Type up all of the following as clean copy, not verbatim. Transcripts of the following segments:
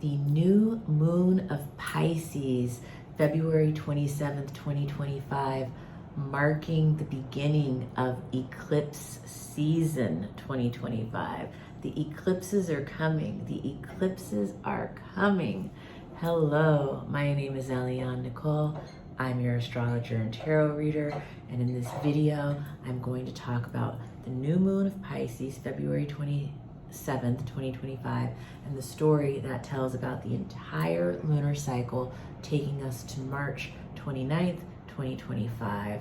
the new moon of Pisces, February 27th, 2025, marking the beginning of eclipse season 2025. The eclipses are coming. The eclipses are coming. Hello, my name is Eliane Nicole. I'm your astrologer and tarot reader, and in this video, I'm going to talk about the new moon of Pisces, February 27th, 2025, and the story that tells about the entire lunar cycle taking us to March 29th, 2025,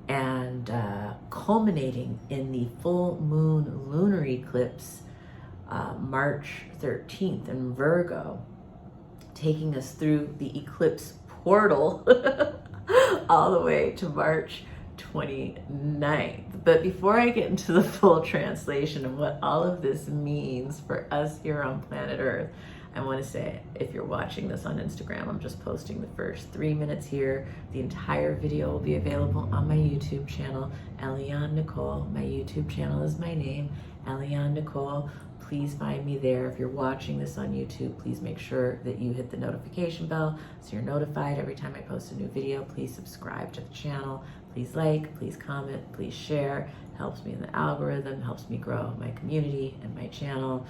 and culminating in the full moon lunar eclipse, March 13th in Virgo, taking us through the eclipse portal all the way to March 29th. But before I get into the full translation of what all of this means for us here on planet Earth, I want to say, if you're watching this on Instagram, I'm just posting the first 3 minutes here. The entire video will be available on my YouTube channel, Eliane Nicole. My YouTube channel is my name, Eliane Nicole. Please find me there. If you're watching this on YouTube, please make sure that you hit the notification bell so you're notified every time I post a new video. Please subscribe to the channel. Please like, please comment, please share. It helps me in the algorithm, helps me grow my community and my channel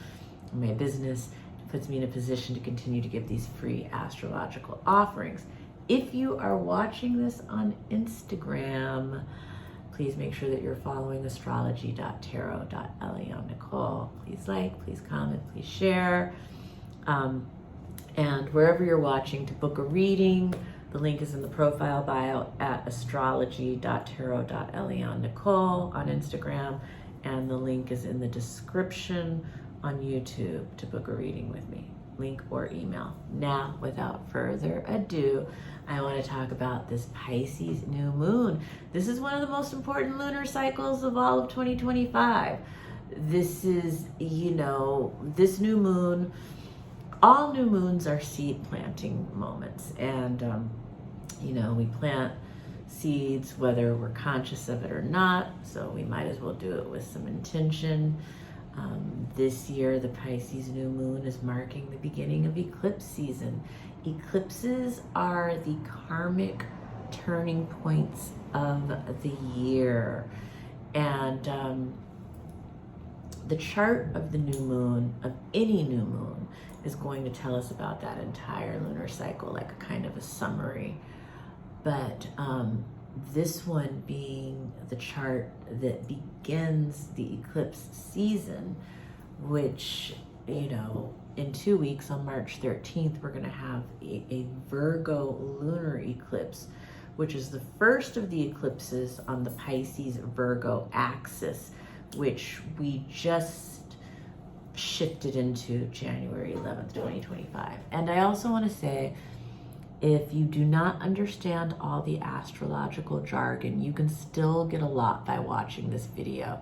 and my business. It puts me in a position to continue to give these free astrological offerings. If you are watching this on Instagram, please make sure that you're following astrology.tarot.elianenicole. Please like, please comment, please share. And wherever you're watching, to book a reading, the link is in the profile bio at astrology.tarot.elianenicole on Instagram, and the link is in the description on YouTube to book a reading with me, link or email. Now, without further ado, I want to talk about this Pisces new moon. This is one of the most important lunar cycles of all of 2025. This is, this new moon, all new moons are seed planting moments. And, we plant seeds whether we're conscious of it or not. So we might as well do it with some intention. This year, the Pisces new moon is marking the beginning of eclipse season. Eclipses are the karmic turning points of the year. And the chart of the new moon, of any new moon, is going to tell us about that entire lunar cycle, like a kind of a summary. But this one being the chart that begins the eclipse season, which, in 2 weeks on March 13th, we're going to have a Virgo lunar eclipse, which is the first of the eclipses on the Pisces Virgo axis, which we just shifted into January 11th, 2025. And I also want to say, if you do not understand all the astrological jargon, you can still get a lot by watching this video.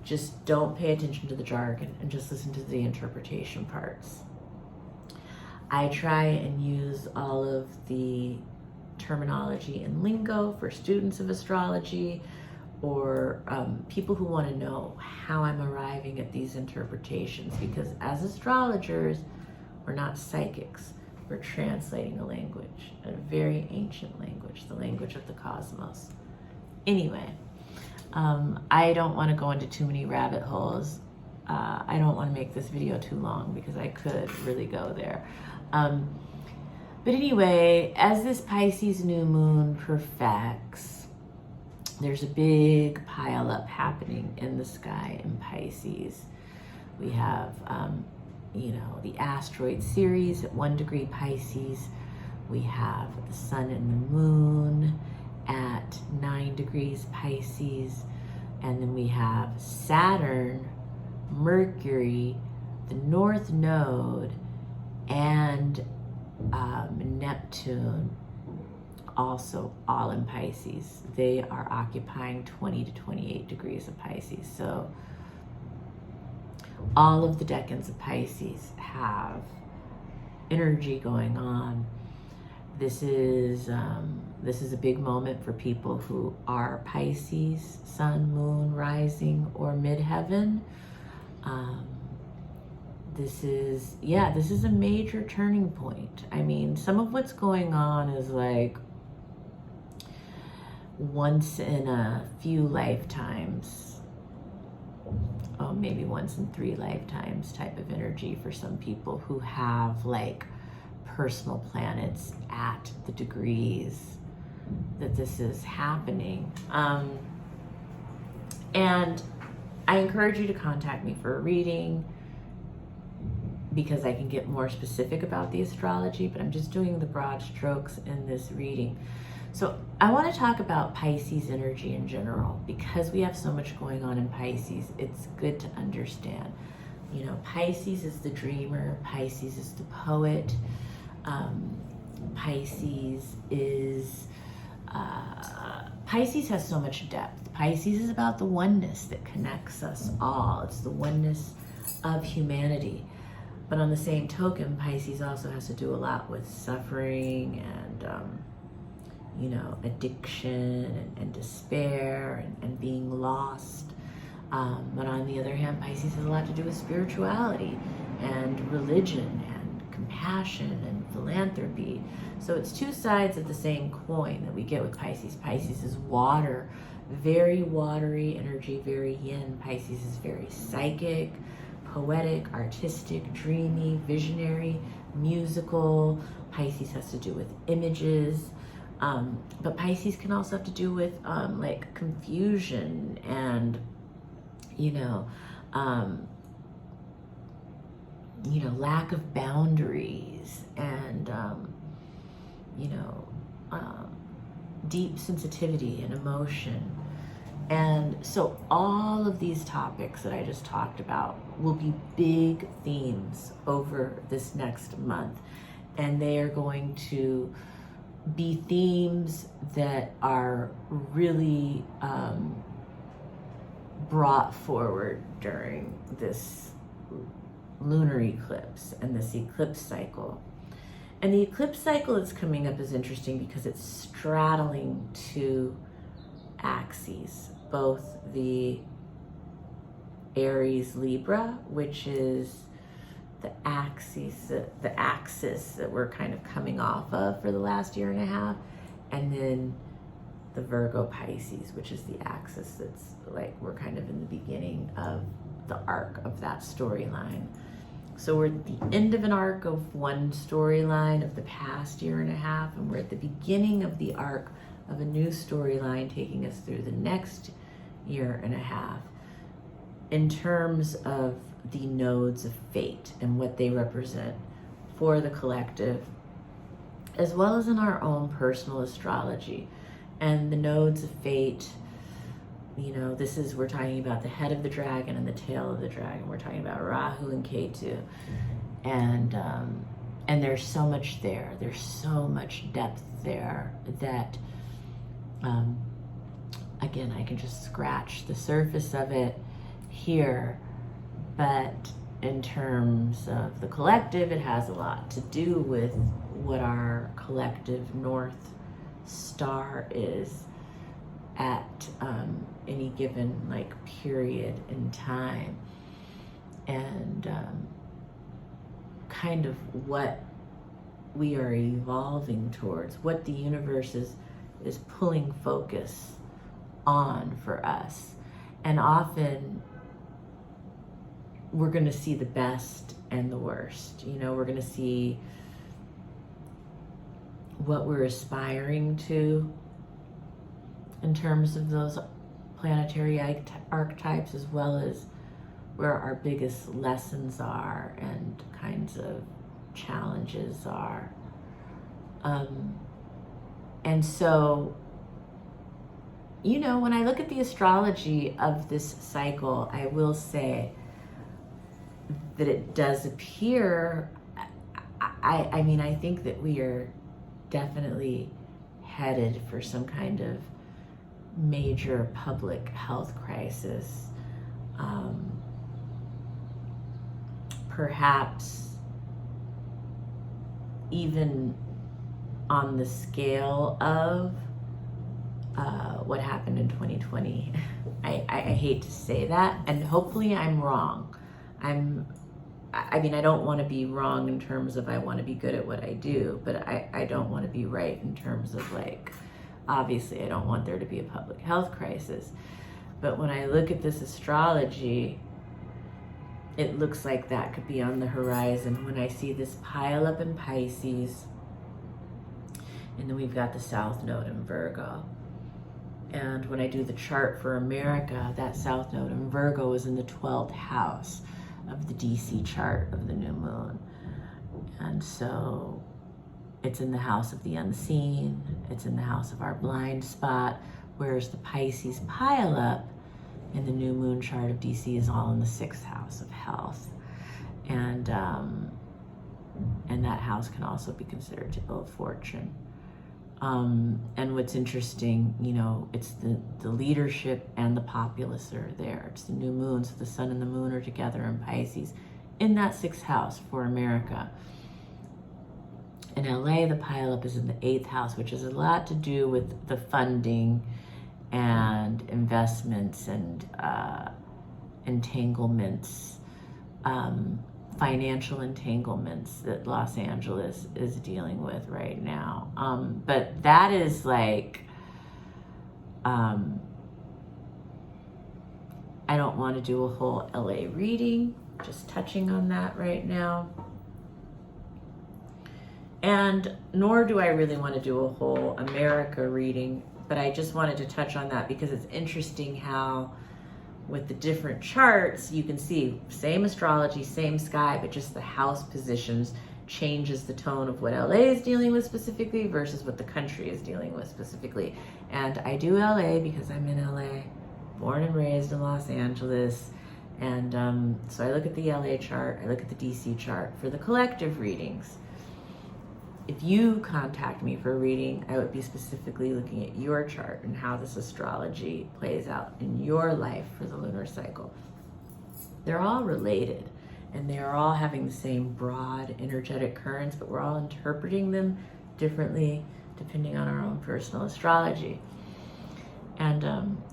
Just don't pay attention to the jargon and just listen to the interpretation parts. I try and use all of the terminology and lingo for students of astrology or people who want to know how I'm arriving at these interpretations, because as astrologers, we're not psychics. We're translating a language, a very ancient language, the language of the cosmos. Anyway, I don't want to go into too many rabbit holes. I don't want to make this video too long because I could really go there. But anyway, as this Pisces new moon perfects, there's a big pile up happening in the sky in Pisces. We have, the asteroid Ceres at 1 degree Pisces. We have the sun and the moon at 9 degrees Pisces. And then we have Saturn, Mercury, the North Node, and Neptune, also all in Pisces. They are occupying 20 to 28 degrees of Pisces. So all of the decans of Pisces have energy going on. This is a big moment for people who are Pisces, sun, moon, rising, or midheaven. this is a major turning point. I mean, some of what's going on is like once in a few lifetimes, oh, maybe once in 3 lifetimes type of energy for some people who have like personal planets at the degrees that this is happening. And I encourage you to contact me for a reading, because I can get more specific about the astrology, but I'm just doing the broad strokes in this reading. So I want to talk about Pisces energy in general, because we have so much going on in Pisces. It's good to understand, you know, Pisces is the dreamer, Pisces is the poet, Pisces has so much depth. Pisces is about the oneness that connects us all. It's the oneness of humanity. But on the same token, Pisces also has to do a lot with suffering and, you know, addiction and despair and being lost. But on the other hand, Pisces has a lot to do with spirituality and religion and compassion and philanthropy. So it's 2 sides of the same coin that we get with Pisces. Pisces is water, very watery energy, very yin. Pisces is very psychic, poetic, artistic, dreamy, visionary, musical. Pisces has to do with images. But Pisces can also have to do with like confusion and, lack of boundaries and, deep sensitivity and emotion. And so all of these topics that I just talked about will be big themes over this next month. And they are going to be themes that are really brought forward during this lunar eclipse and this eclipse cycle. And the eclipse cycle that's coming up is interesting because it's straddling 2 axes, both the Aries Libra, which is the axis that we're kind of coming off of for the last 1.5 years, and then the Virgo Pisces, which is the axis that's like we're kind of in the beginning of the arc of that storyline. So we're at the end of an arc of one storyline of the past 1.5 years, and we're at the beginning of the arc of a new storyline taking us through the next 1.5 years in terms of the nodes of fate and what they represent for the collective, as well as in our own personal astrology. And the nodes of fate, we're talking about the head of the dragon and the tail of the dragon. We're talking about Rahu and Ketu. And there's so much there. There's so much depth there that, again, I can just scratch the surface of it here. But in terms of the collective, it has a lot to do with what our collective North Star is at any given period in time, and kind of what we are evolving towards, what the universe is pulling focus on for us. And often we're going to see the best and the worst. We're going to see what we're aspiring to in terms of those planetary archetypes, as well as where our biggest lessons are and kinds of challenges are. And so, when I look at the astrology of this cycle, I will say that it does appear, I think that we are definitely headed for some kind of major public health crisis. Perhaps even on the scale of what happened in 2020. I hate to say that, and hopefully I'm wrong. I'm I mean, I don't want to be wrong in terms of I want to be good at what I do, but I don't want to be right in terms of like, obviously I don't want there to be a public health crisis. But when I look at this astrology, it looks like that could be on the horizon when I see this pile up in Pisces. And then we've got the South Node in Virgo. And when I do the chart for America, that South Node in Virgo is in the 12th house of the DC chart of the new moon. And so it's in the house of the unseen. It's in the house of our blind spot, whereas the Pisces pile up in the new moon chart of DC is all in the 6th house of health. And that house can also be considered to ill fortune. And what's interesting, you know, it's the leadership and the populace are there. It's the new moon, so the sun and the moon are together in Pisces in that 6th house for America. In LA, the pileup is in the 8th house, which has a lot to do with the funding and investments and entanglements, financial entanglements that Los Angeles is dealing with right now. But that is like, I don't want to do a whole LA reading, just touching on that right now. And nor do I really want to do a whole America reading, but I just wanted to touch on that because it's interesting how with the different charts, you can see same astrology, same sky, but just the house positions changes the tone of what LA is dealing with specifically versus what the country is dealing with specifically. And I do LA because I'm in LA, born and raised in Los Angeles. And so I look at the LA chart, I look at the DC chart for the collective readings. If you contact me for a reading, I would be specifically looking at your chart and how this astrology plays out in your life for the lunar cycle. They're all related and they are all having the same broad energetic currents, but we're all interpreting them differently depending on our own personal astrology. And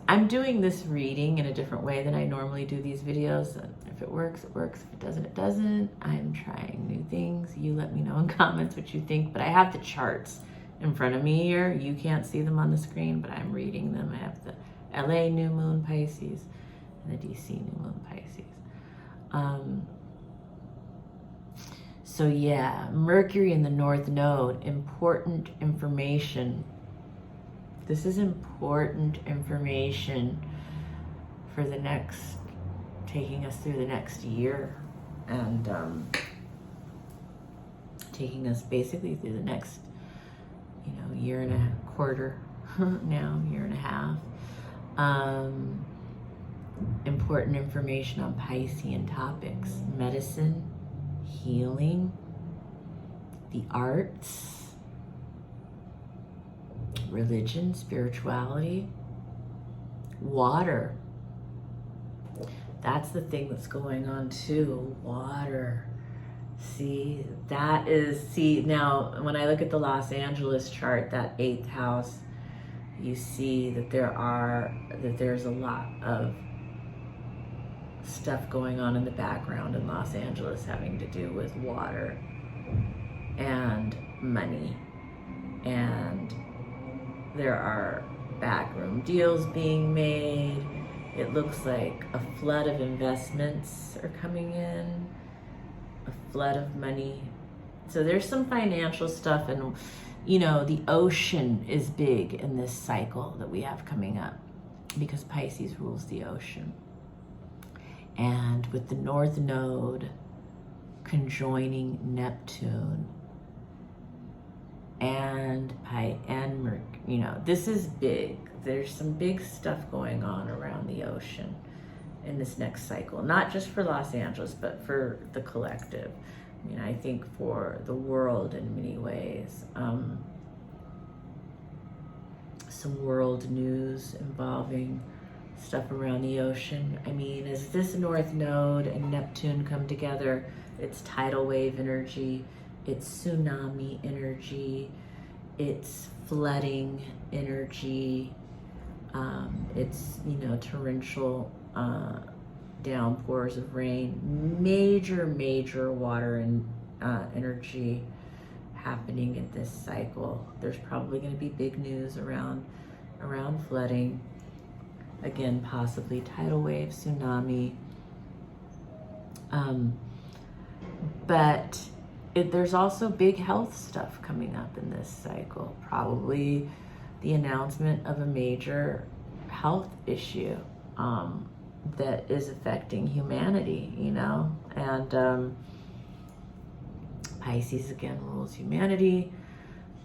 I'm doing this reading in a different way than I normally do these videos. If it works, it works. If it doesn't, it doesn't. I'm trying new things. You let me know in comments what you think. But I have the charts in front of me here. You can't see them on the screen, but I'm reading them. I have the LA New Moon Pisces and the DC New Moon Pisces. So yeah, Mercury in the North Node, important information. This is important information for the next, taking us through the next year and taking us basically through the next, you know, year and a quarter now, year and a half. Important information on Piscean topics, medicine, healing, the arts, religion, spirituality, water. That's the thing that's going on too, water. See, that is, see, now when I look at the Los Angeles chart, that 8th house, you see that there's a lot of stuff going on in the background in Los Angeles having to do with water and money, and there are backroom deals being made. It looks like a flood of investments are coming in, a flood of money. So there's some financial stuff, and you know, the ocean is big in this cycle that we have coming up because Pisces rules the ocean. And with the North Node conjoining Neptune and Mercury, you know, this is big. There's some big stuff going on around the ocean in this next cycle, not just for Los Angeles, but for the collective. I mean, I think for the world in many ways. Some world news involving stuff around the ocean. I mean, as this North Node and Neptune come together, it's tidal wave energy, it's tsunami energy, it's flooding energy, it's, you know, torrential downpours of rain, major water and energy happening in this cycle. There's probably going to be big news around flooding. Again, possibly tidal wave, tsunami. But there's also big health stuff coming up in this cycle. Probably the announcement of a major health issue that is affecting humanity, you know? And Pisces again rules humanity.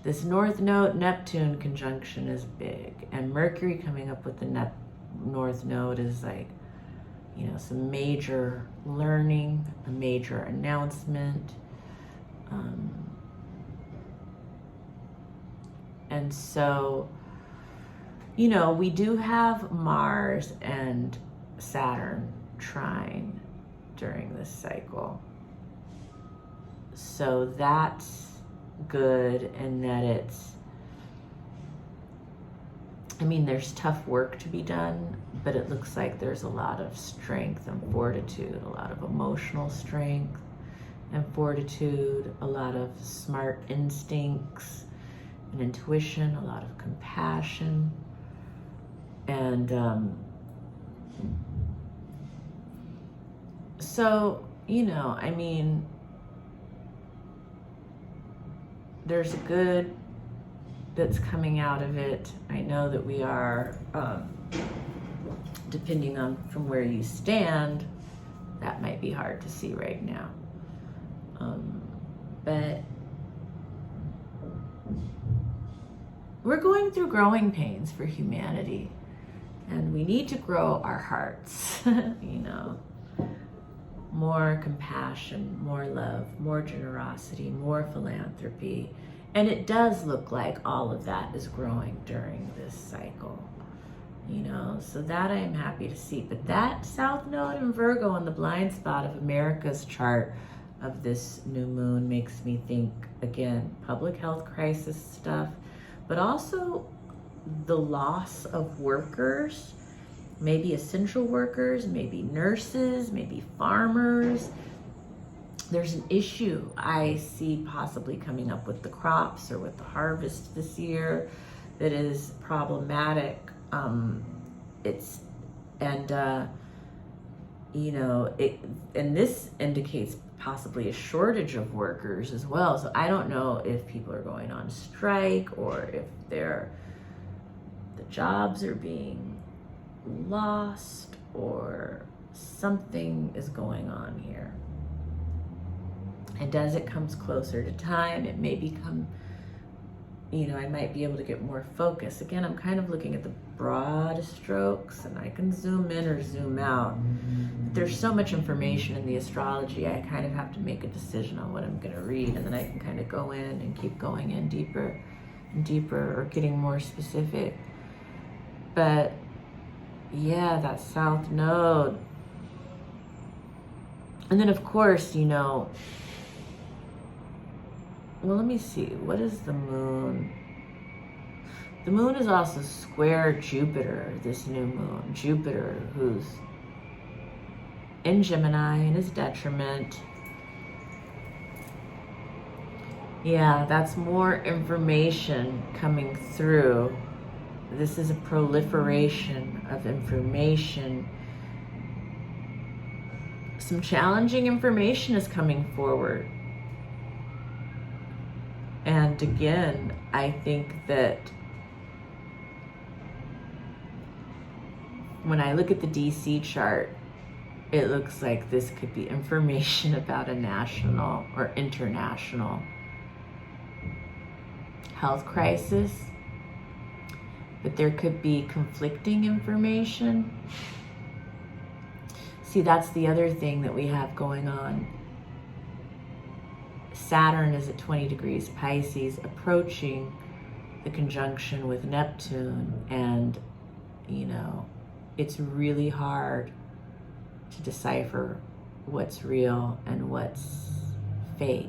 This North Node Neptune conjunction is big, and Mercury coming up with the North Node is like, you know, some major learning, a major announcement. And so, you know, we do have Mars and Saturn trine during this cycle. So that's good in that it's, I mean, there's tough work to be done, but it looks like there's a lot of strength and fortitude, a lot of emotional strength and fortitude, a lot of smart instincts and intuition, a lot of compassion. And so, you know, I mean, there's a good that's coming out of it. I know that we are, depending on from where you stand, that might be hard to see right now. But we're going through growing pains for humanity, and we need to grow our hearts, you know, more compassion, more love, more generosity, more philanthropy. And it does look like all of that is growing during this cycle, you know, so that I am happy to see. But that South Node in Virgo in the blind spot of America's chart of this new moon makes me think, again, public health crisis stuff, but also the loss of workers, maybe essential workers, maybe nurses, maybe farmers. There's an issue I see possibly coming up with the crops or with the harvest this year that is problematic. You know, and this indicates possibly a shortage of workers as well. So I don't know if people are going on strike or if the jobs are being lost or something is going on here. And as it comes closer to time, it may become, you know, I might be able to get more focus. Again, I'm kind of looking at the broad strokes, and I can zoom in or zoom out. But there's so much information in the astrology, I kind of have to make a decision on what I'm going to read, and then I can kind of go in and keep going in deeper and deeper or getting more specific. But yeah, that South Node. And then, of course, you know, well, let me see. What is the moon? The moon is also square Jupiter, this new moon. Jupiter, who's in Gemini in his detriment. Yeah, that's more information coming through. This is a proliferation of information. Some challenging information is coming forward. And again, I think that when I look at the DC chart, it looks like this could be information about a national or international health crisis, but there could be conflicting information. See, that's the other thing that we have going on. Saturn is at 20 degrees Pisces, approaching the conjunction with Neptune, and, you know, it's really hard to decipher what's real and what's fake.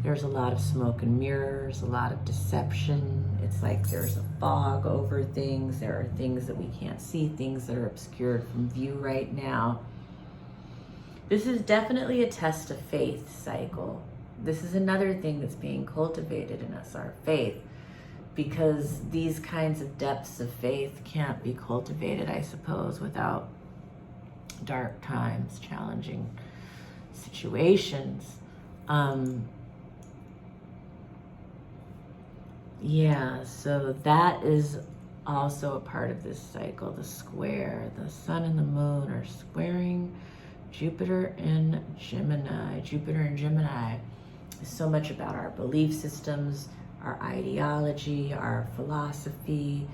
There's a lot of smoke and mirrors, a lot of deception. It's like there's a fog over things. There are things that we can't see, things that are obscured from view right now. This is definitely a test of faith cycle. This is another thing that's being cultivated in us, our faith, because these kinds of depths of faith can't be cultivated, I suppose, without dark times, challenging situations. Yeah, so that is also a part of this cycle. The square, the sun and the moon are squaring Jupiter in Gemini. Jupiter in Gemini is so much about our belief systems, our ideology, our philosophy.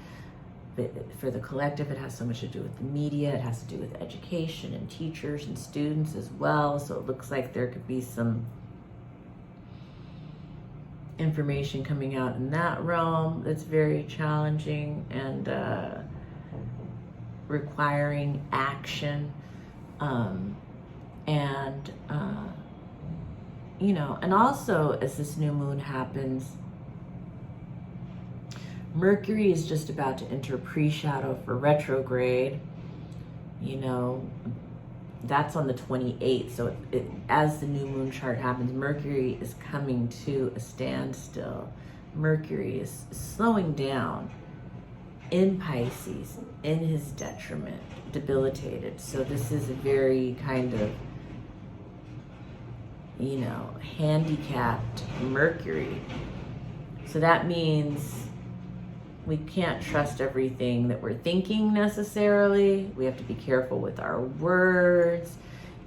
For the collective, it has so much to do with the media. It has to do with education and teachers and students as well. So it looks like there could be some information coming out in that realm that's very challenging and requiring action. You know, and also as this new moon happens, Mercury is just about to enter pre-shadow for retrograde. You know, that's on the 28th. So as the new moon chart happens, Mercury is coming to a standstill. Mercury is slowing down in Pisces, in his detriment, debilitated. So this is a very kind of, you know, handicapped Mercury. So that means we can't trust everything that we're thinking necessarily. We have to be careful with our words.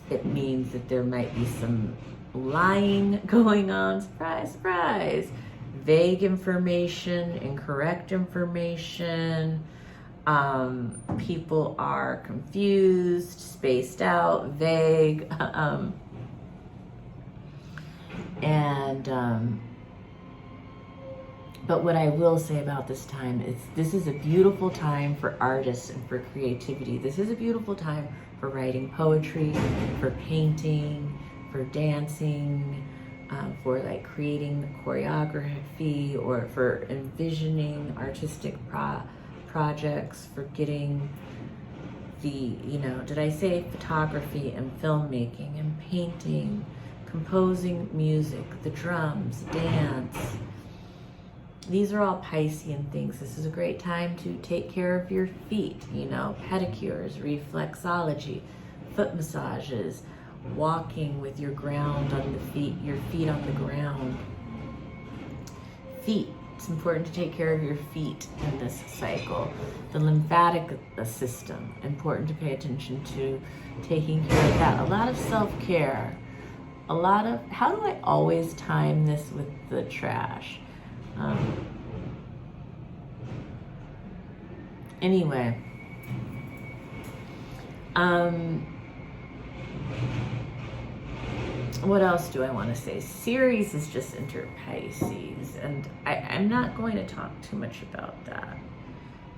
It means that there might be some lying going on. Surprise, surprise. Vague information, incorrect information. People are confused, spaced out, vague. But what I will say about this time is this is a beautiful time for artists and for creativity. This is a beautiful time for writing poetry, for painting, for dancing, for like creating choreography, or for envisioning artistic projects, for getting the, you know, did I say photography and filmmaking and painting, composing music, the drums, dance. These are all Piscean things. This is a great time to take care of your feet, you know, pedicures, reflexology, foot massages, walking with your ground on the feet, your feet on the ground. Feet. It's important to take care of your feet in this cycle. The lymphatic system, important to pay attention to taking care of that. A lot of self-care. A lot of, how do I always time this with the trash? Anyway, what else do I want to say? Ceres is just entered Pisces, and I'm not going to talk too much about that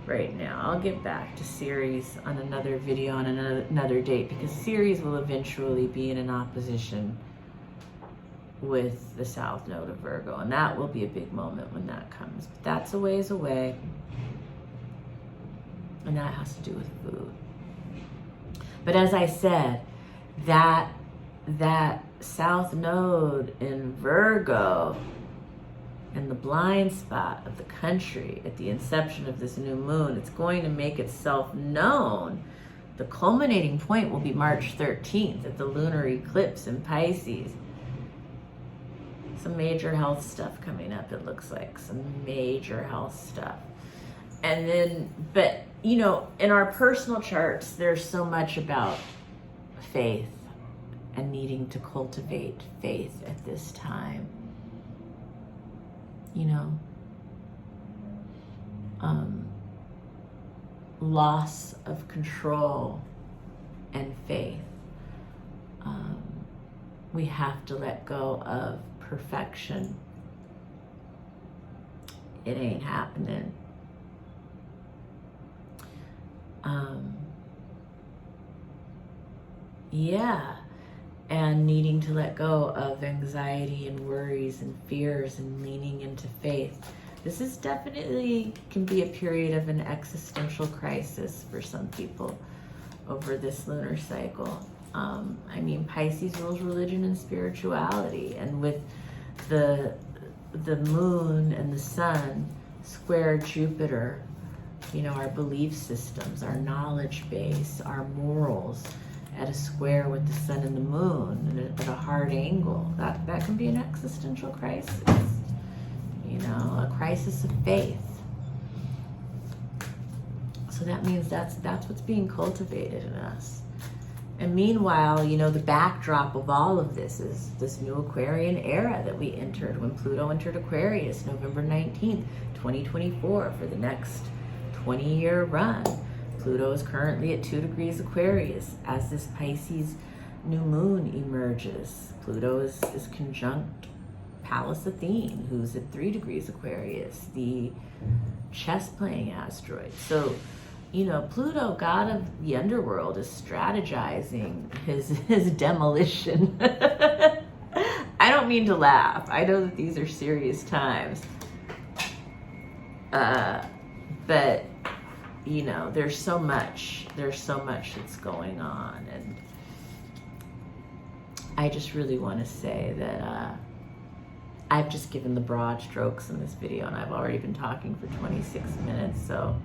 right now. I'll get back to Ceres on another video on another date, because Ceres will eventually be in an opposition with the South Node of Virgo, and that will be a big moment when that comes. But that's a ways away, and that has to do with food. But as I said, that South Node in Virgo, in the blind spot of the country at the inception of this new moon, it's going to make itself known. The culminating point will be March 13th at the lunar eclipse in Pisces. Some major health stuff coming up, it looks like. Some major health stuff. And then, but, you know, in our personal charts, there's so much about faith and needing to cultivate faith at this time. You know, loss of control and faith. We have to let go of perfection. It ain't happening. Yeah, and needing to let go of anxiety and worries and fears and leaning into faith. This is definitely can be a period of an existential crisis for some people over this lunar cycle. I mean, Pisces rules religion and spirituality, and with the moon and the sun square Jupiter, you know, our belief systems, our knowledge base, our morals at a square with the sun and the moon at a hard angle, that can be an existential crisis, you know, a crisis of faith. So that means that's what's being cultivated in us. And meanwhile, you know, the backdrop of all of this is this new Aquarian era that we entered when Pluto entered Aquarius, November 19th, 2024, for the next 20-year run. Pluto is currently at 2 degrees Aquarius as this Pisces new moon emerges. Pluto is conjunct Pallas Athene, who's at 3 degrees Aquarius, the chess-playing asteroid. So, you know, Pluto, god of the underworld, is strategizing his demolition. I don't mean to laugh. I know that these are serious times. But, you know, there's so much that's going on. And I just really want to say that I've just given the broad strokes in this video, and I've already been talking for 26 minutes, so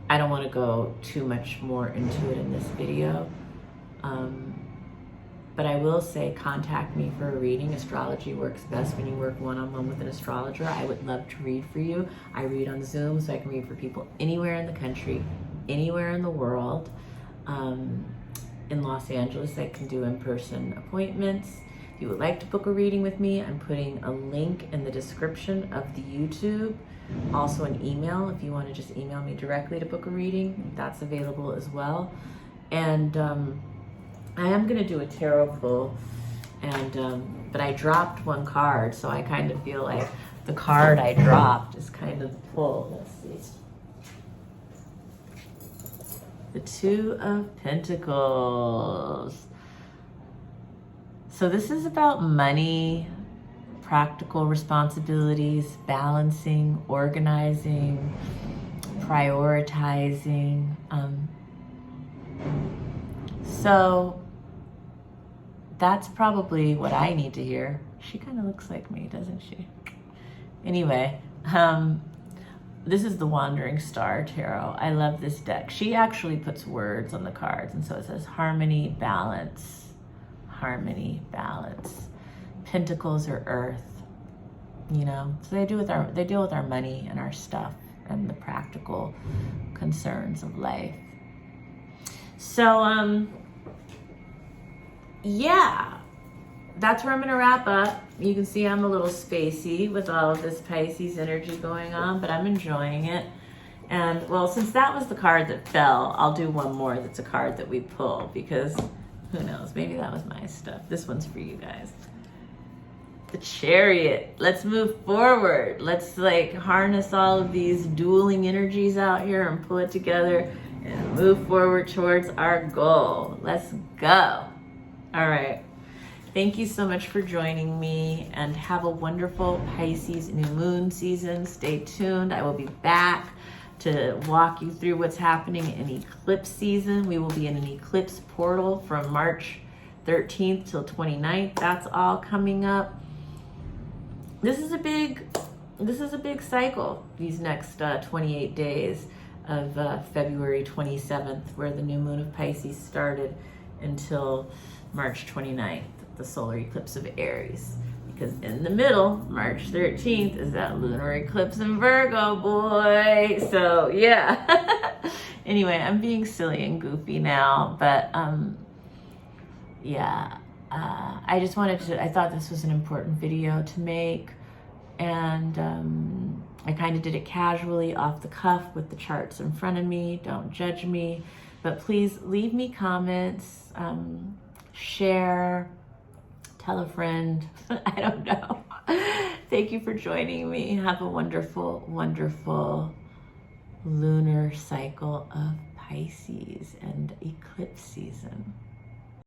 I don't want to go too much more into it in this video. But I will say, contact me for a reading. Astrology works best when you work one-on-one with an astrologer. I would love to read for you. I read on Zoom, so I can read for people anywhere in the country, anywhere in the world. In Los Angeles, I can do in-person appointments. If you would like to book a reading with me, I'm putting a link in the description of the YouTube. Also an email, if you want to just email me directly to book a reading, that's available as well. And I am going to do a tarot pull, and but I dropped one card, so I kind of feel like the card I dropped is kind of the pull. Let's see. The Two of Pentacles. So this is about money, practical responsibilities, balancing, organizing, prioritizing. So that's probably what I need to hear. She kind of looks like me, doesn't she? Anyway, this is the Wandering Star Tarot. I love this deck. She actually puts words on the cards, and so it says harmony, balance, harmony, balance. Pentacles are earth, you know. So they deal with our money and our stuff and the practical concerns of life. So yeah, that's where I'm gonna wrap up. You can see I'm a little spacey with all of this Pisces energy going on, but I'm enjoying it. And well, since that was the card that fell, I'll do one more that's a card that we pull, because who knows, maybe that was my stuff. This one's for you guys. The Chariot. Let's move forward. Let's like harness all of these dueling energies out here and pull it together and move forward towards our goal. Let's go. All right. Thank you so much for joining me, and have a wonderful Pisces new moon season. Stay tuned. I will be back to walk you through what's happening in eclipse season. We will be in an eclipse portal from March 13th till 29th. That's all coming up. This is a big cycle, these next 28 days of February 27th, where the new moon of Pisces started, until March 29th, the solar eclipse of Aries. Because in the middle, March 13th, is that lunar eclipse in Virgo, boy. So yeah. Anyway, I'm being silly and goofy now, but yeah. I just I thought this was an important video to make, and I kind of did it casually off the cuff with the charts in front of me. Don't judge me, but please leave me comments, share, tell a friend. I don't know. Thank you for joining me. Have a wonderful, wonderful lunar cycle of Pisces and eclipse season.